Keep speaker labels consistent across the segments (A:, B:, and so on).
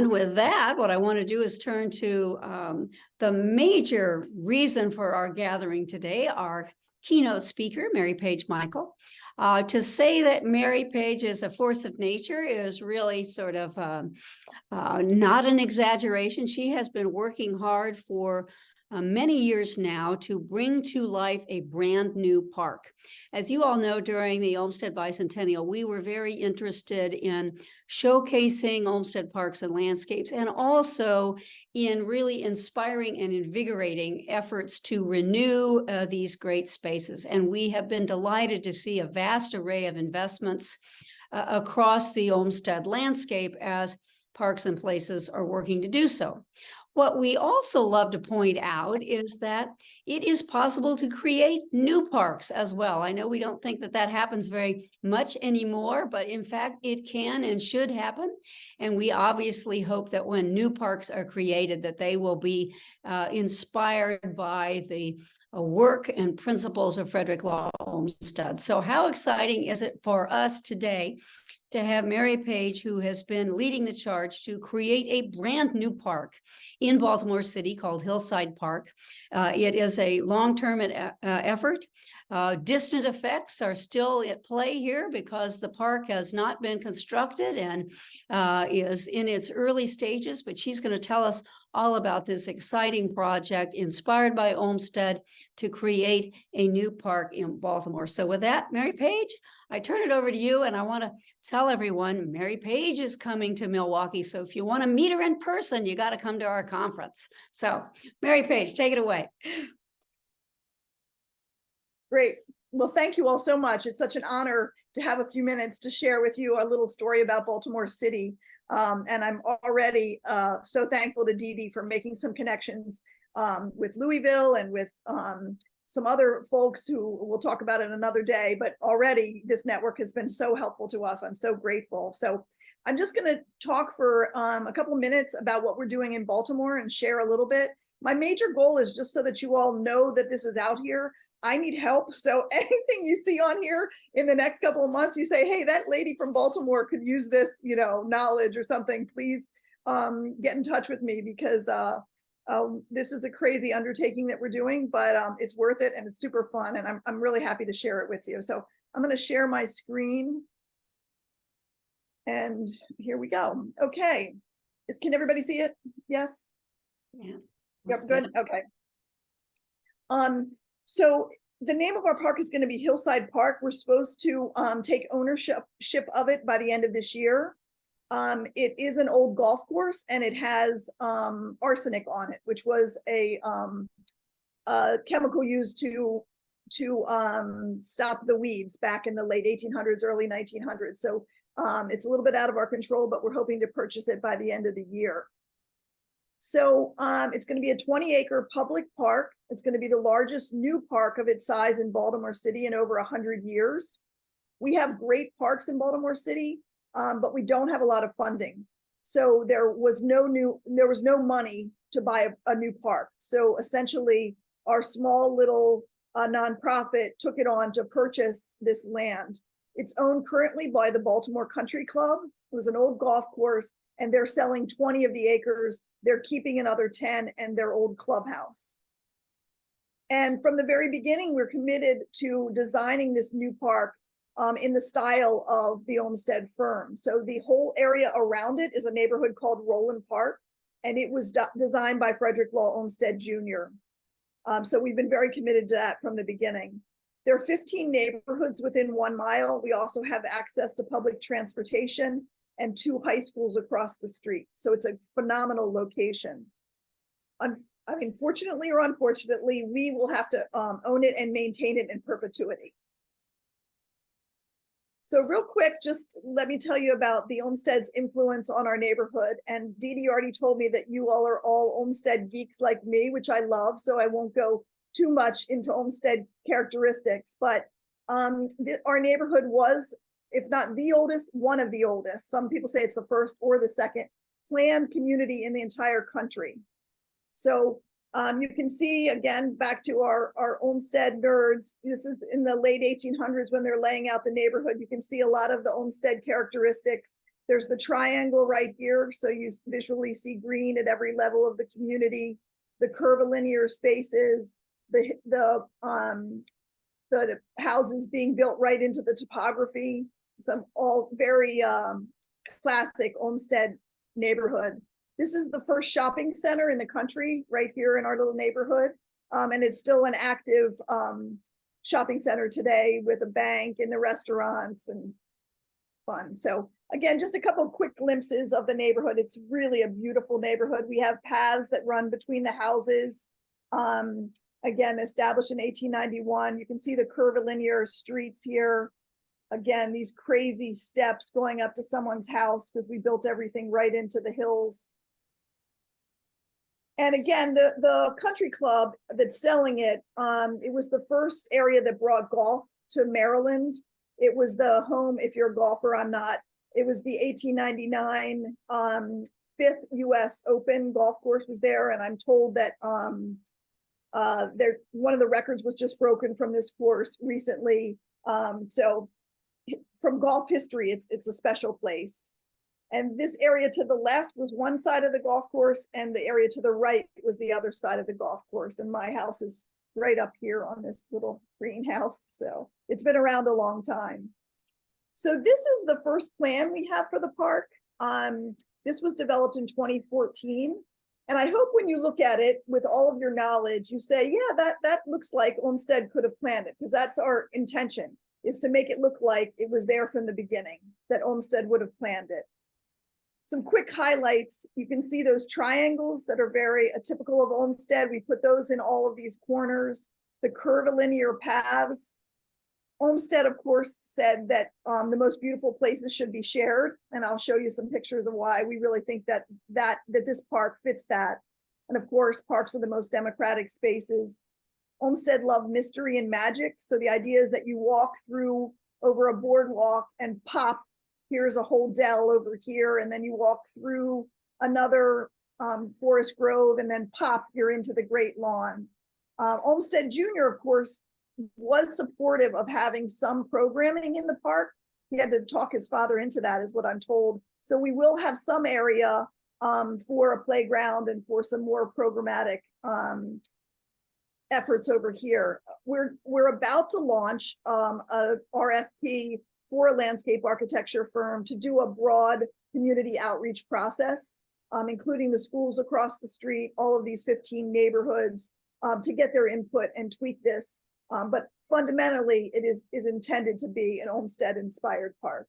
A: with that, what I want to do is turn to the major reason for our gathering today, our keynote speaker, Mary Page Michel. To say that Mary Page is a force of nature is really sort of not an exaggeration. She has been working hard for many years now to bring to life a brand new park. As you all know, during the Olmsted Bicentennial, we were very interested in showcasing Olmsted parks and landscapes, and also in really inspiring and invigorating efforts to renew these great spaces. And we have been delighted to see a vast array of investments across the Olmsted landscape as parks and places are working to do so. What we also love to point out is that it is possible to create new parks as well. I know we don't think that that happens very much anymore, but in fact, it can and should happen. And we obviously hope that when new parks are created, that they will be inspired by the work and principles of Frederick Law Olmsted. So how exciting is it for us today to have Mary Page, who has been leading the charge to create a brand new park in Baltimore City called Hillside Park. It is a long-term effort. Distant effects are still at play here because the park has not been constructed and is in its early stages, but she's going to tell us all about this exciting project inspired by Olmsted to create a new park in Baltimore. So with that, Mary Page, I turn it over to you, and I want to tell everyone Mary Page is coming to Milwaukee. So if you want to meet her in person, you got to come to our conference. So Mary Page, take it away.
B: Great. Well, thank you all so much. It's such an honor to have a few minutes to share with you a little story about Baltimore City. And I'm already so thankful to Dee Dee for making some connections with Louisville and with some other folks who we'll talk about it another day, but already this network has been so helpful to us. I'm so grateful. So I'm just going to talk for a couple of minutes about what we're doing in Baltimore and share a little bit. My major goal is just so that you all know that this is out here. I need help. So anything you see on here in the next couple of months, you say, hey, that lady from Baltimore could use this, knowledge or something, please get in touch with me, because this is a crazy undertaking that we're doing, but it's worth it and it's super fun, and I'm really happy to share it with you. So I'm going to share my screen, and here we go. Okay, can everybody see it? Yes.
A: Yeah.
B: Yep. Good. Okay. So the name of our park is going to be Hillside Park. We're supposed to take ownership of it by the end of this year. It is an old golf course, and it has arsenic on it, which was a chemical used to stop the weeds back in the late 1800s, early 1900s. So it's a little bit out of our control, but we're hoping to purchase it by the end of the year. So it's going to be a 20-acre public park. It's going to be the largest new park of its size in Baltimore City in over 100 years. We have great parks in Baltimore City, but we don't have a lot of funding. So there was no money to buy a new park. So essentially, our small little nonprofit took it on to purchase this land. It's owned currently by the Baltimore Country Club. It was an old golf course, and they're selling 20 of the acres. They're keeping another 10 and their old clubhouse. And from the very beginning, we're committed to designing this new park in the style of the Olmsted firm. So the whole area around it is a neighborhood called Roland Park, and it was designed by Frederick Law Olmsted Jr. So we've been very committed to that from the beginning. There are 15 neighborhoods within 1 mile. We also have access to public transportation and 2 high schools across the street. So it's a phenomenal location. Fortunately or unfortunately, we will have to own it and maintain it in perpetuity. So real quick, just let me tell you about the Olmsted's influence on our neighborhood. And Dee Dee already told me that you all are all Olmsted geeks like me, which I love. So I won't go too much into Olmsted characteristics, but our neighborhood was, if not the oldest, one of the oldest. Some people say it's the first or the second planned community in the entire country. So you can see, again, back to our Olmsted nerds, this is in the late 1800s when they're laying out the neighborhood. You can see a lot of the Olmsted characteristics, There's the triangle right here, so you visually see green at every level of the community. The curvilinear spaces, the houses being built right into the topography. Some all very classic Olmsted neighborhood. This is the first shopping center in the country right here in our little neighborhood. And it's still an active shopping center today with a bank and the restaurants and fun. So again, just a couple of quick glimpses of the neighborhood. It's really a beautiful neighborhood. We have paths that run between the houses. Again, established in 1891. You can see the curvilinear streets here. Again, these crazy steps going up to someone's house because we built everything right into the hills. And again, the country club that's selling it, it was the first area that brought golf to Maryland. It was the home, if you're a golfer, I'm not. It was the 1899 fifth US Open golf course was there. And I'm told that one of the records was just broken from this course recently. So from golf history, it's a special place. And this area to the left was one side of the golf course, and the area to the right was the other side of the golf course. And my house is right up here on this little greenhouse. So it's been around a long time. So this is the first plan we have for the park. This was developed in 2014. And I hope when you look at it with all of your knowledge, you say, yeah, that looks like Olmsted could have planned it, because that's our intention, is to make it look like it was there from the beginning, that Olmsted would have planned it. Some quick highlights. You can see those triangles that are very typical of Olmsted. We put those in all of these corners. The curvilinear paths. Olmsted, of course, said that the most beautiful places should be shared. And I'll show you some pictures of why we really think that this park fits that. And of course, parks are the most democratic spaces. Olmsted loved mystery and magic. So the idea is that you walk through over a boardwalk and pop, here's a whole dell over here, and then you walk through another forest grove, and then pop, you're into the Great Lawn. Olmsted Jr., of course, was supportive of having some programming in the park. He had to talk his father into that, is what I'm told. So we will have some area for a playground and for some more programmatic efforts over here. We're about to launch a RFP for a landscape architecture firm to do a broad community outreach process, including the schools across the street, all of these 15 neighborhoods, to get their input and tweak this. But fundamentally, it is intended to be an Olmsted-inspired park.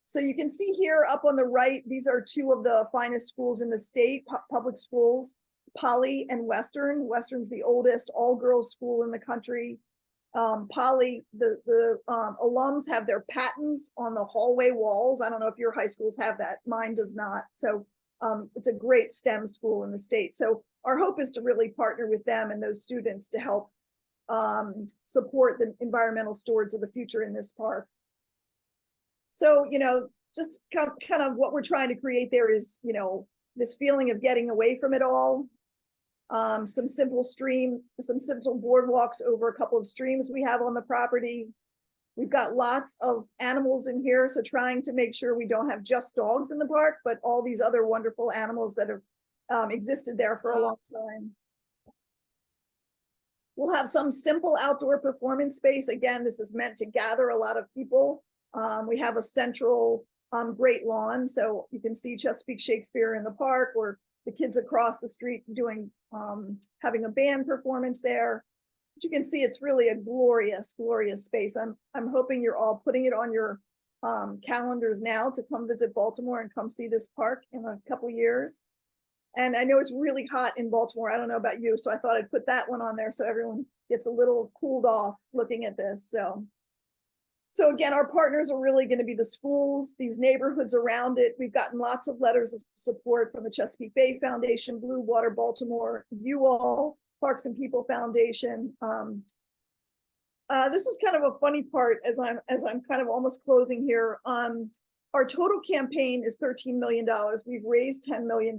B: So you can see here up on the right, these are two of the finest schools in the state, public schools, Poly and Western. Western's the oldest all-girls school in the country. Poly, the alums have their patents on the hallway walls. I don't know if your high schools have that. Mine does not. So it's a great STEM school in the state. So our hope is to really partner with them and those students to help support the environmental stewards of the future in this park. So, just kind of what we're trying to create there is, this feeling of getting away from it all. Some simple boardwalks over a couple of streams we have on the property. We've got lots of animals in here, so trying to make sure we don't have just dogs in the park, but all these other wonderful animals that have existed there for a long time. We'll have some simple outdoor performance space. Again, this is meant to gather a lot of people. We have a central great lawn, so you can see Chesapeake Shakespeare in the park, or the kids across the street doing having a band performance there. But you can see it's really a glorious, glorious space. I'm hoping you're all putting it on your calendars now to come visit Baltimore and come see this park in a couple years. And I know it's really hot in Baltimore. I don't know about you, so I thought I'd put that one on there so everyone gets a little cooled off looking at this. So again, our partners are really going to be the schools, these neighborhoods around it. We've gotten lots of letters of support from the Chesapeake Bay Foundation, Blue Water Baltimore, you all, Parks and People Foundation. This is kind of a funny part as I'm kind of almost closing here. Our total campaign is $13 million. We've raised $10 million.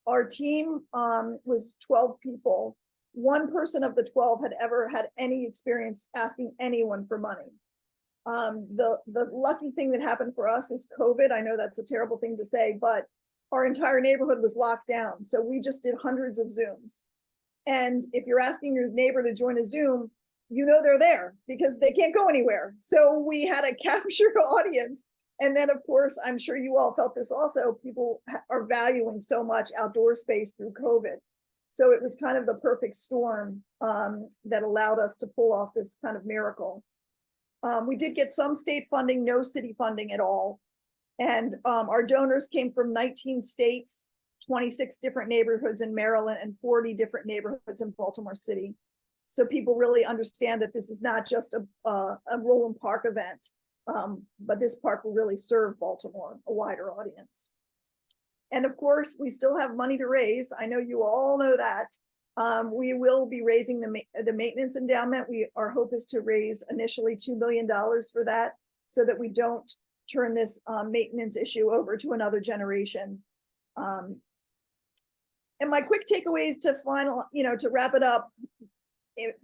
B: Our team was 12 people. One person of the 12 had ever had any experience asking anyone for money. The lucky thing that happened for us is COVID. I know that's a terrible thing to say, but our entire neighborhood was locked down. So we just did hundreds of Zooms. And if you're asking your neighbor to join a Zoom, you know they're there because they can't go anywhere. So we had a captured audience. And then, of course, I'm sure you all felt this also. People are valuing so much outdoor space through COVID. So it was kind of the perfect storm that allowed us to pull off this kind of miracle. We did get some state funding, no city funding at all. And our donors came from 19 states, 26 different neighborhoods in Maryland, and 40 different neighborhoods in Baltimore City. So people really understand that this is not just a Roland Park event, but this park will really serve Baltimore, a wider audience. And of course, we still have money to raise. I know you all know that. We will be raising the maintenance endowment. Our hope is to raise initially $2 million for that, so that we don't turn this maintenance issue over to another generation. And my quick takeaways to to wrap it up.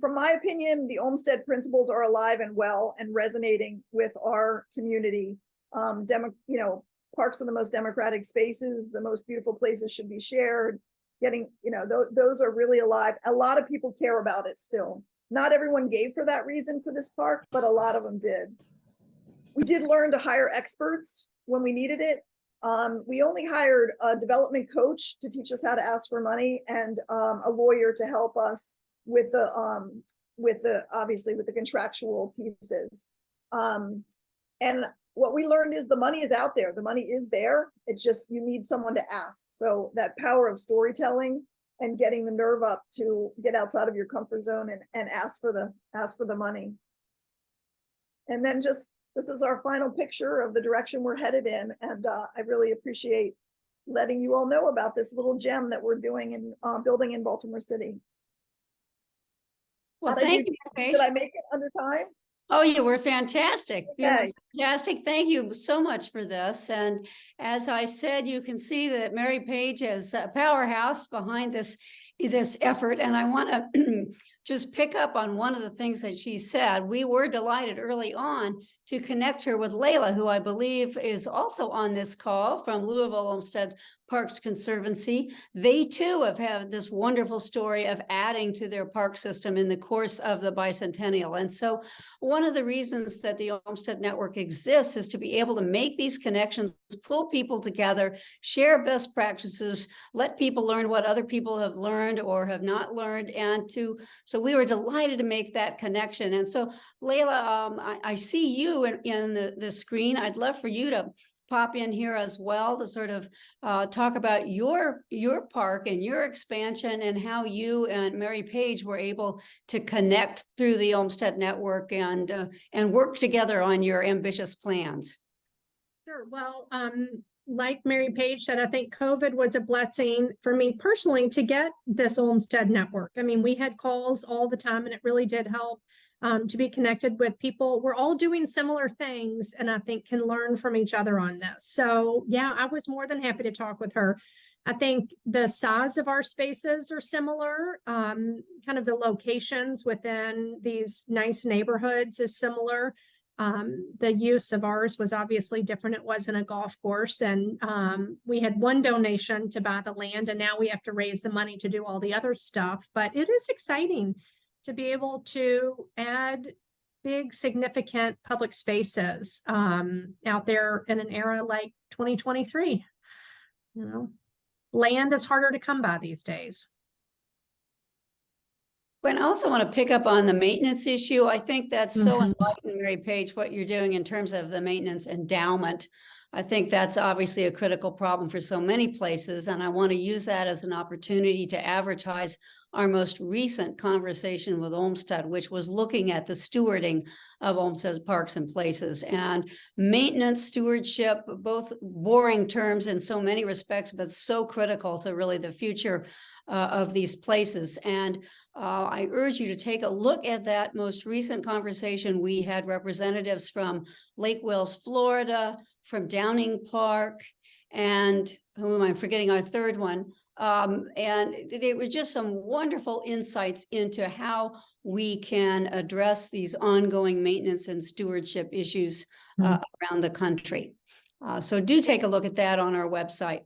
B: From my opinion, the Olmsted principles are alive and well and resonating with our community. Parks are the most democratic spaces. The most beautiful places should be shared. Those are really alive. A lot of people care about it still. Not everyone gave for that reason for this park, but a lot of them did. We did learn to hire experts when we needed it. We only hired a development coach to teach us how to ask for money, and a lawyer to help us with the contractual pieces. And what we learned is the money is out there. The money is there. It's just, you need someone to ask. So that power of storytelling and getting the nerve up to get outside of your comfort zone and ask for the money. And then this is our final picture of the direction we're headed in. And I really appreciate letting you all know about this little gem that we're doing and building in Baltimore City.
A: Well, thank you, Paige.
B: Did I make it under time?
A: Oh, you were fantastic.
B: Okay.
A: You were fantastic. Thank you so much for this. And as I said, you can see that Mary Page is a powerhouse behind this effort. And I want to just pick up on one of the things that she said. We were delighted early on to connect her with Layla, who I believe is also on this call from Louisville Olmsted Parks Conservancy. They too have had this wonderful story of adding to their park system in the course of the bicentennial. And so one of the reasons that the Olmsted Network exists is to be able to make these connections, pull people together, share best practices, let people learn what other people have learned or have not learned. And so we were delighted to make that connection. And so Layla, I see you in the screen. I'd love for you to pop in here as well to sort of talk about your park and your expansion and how you and Mary Page were able to connect through the Olmsted Network and work together on your ambitious plans.
C: Sure. Well, like Mary Page said, I think COVID was a blessing for me personally to get this Olmsted Network. I mean, we had calls all the time, and it really did help to be connected with people. We're all doing similar things, and I think can learn from each other on this. So yeah, I was more than happy to talk with her. I think the size of our spaces are similar. Kind of the locations within these nice neighborhoods is similar. The use of ours was obviously different. It wasn't a golf course, and we had one donation to buy the land, and now we have to raise the money to do all the other stuff. But it is exciting to be able to add big, significant public spaces out there in an era like 2023. Land is harder to come by these days.
A: And I also want to pick up on the maintenance issue. I think that's so enlightening, Mary Page, what you're doing in terms of the maintenance endowment. I think that's obviously a critical problem for so many places. And I want to use that as an opportunity to advertise our most recent conversation with Olmsted, which was looking at the stewarding of Olmsted's parks and places. And maintenance, stewardship, both boring terms in so many respects, but so critical to really the future of these places. And I urge you to take a look at that most recent conversation. We had representatives from Lake Wales, Florida, from Downing Park, and who am I forgetting? Our third one, And there were just some wonderful insights into how we can address these ongoing maintenance and stewardship issues around the country. So do take a look at that on our website.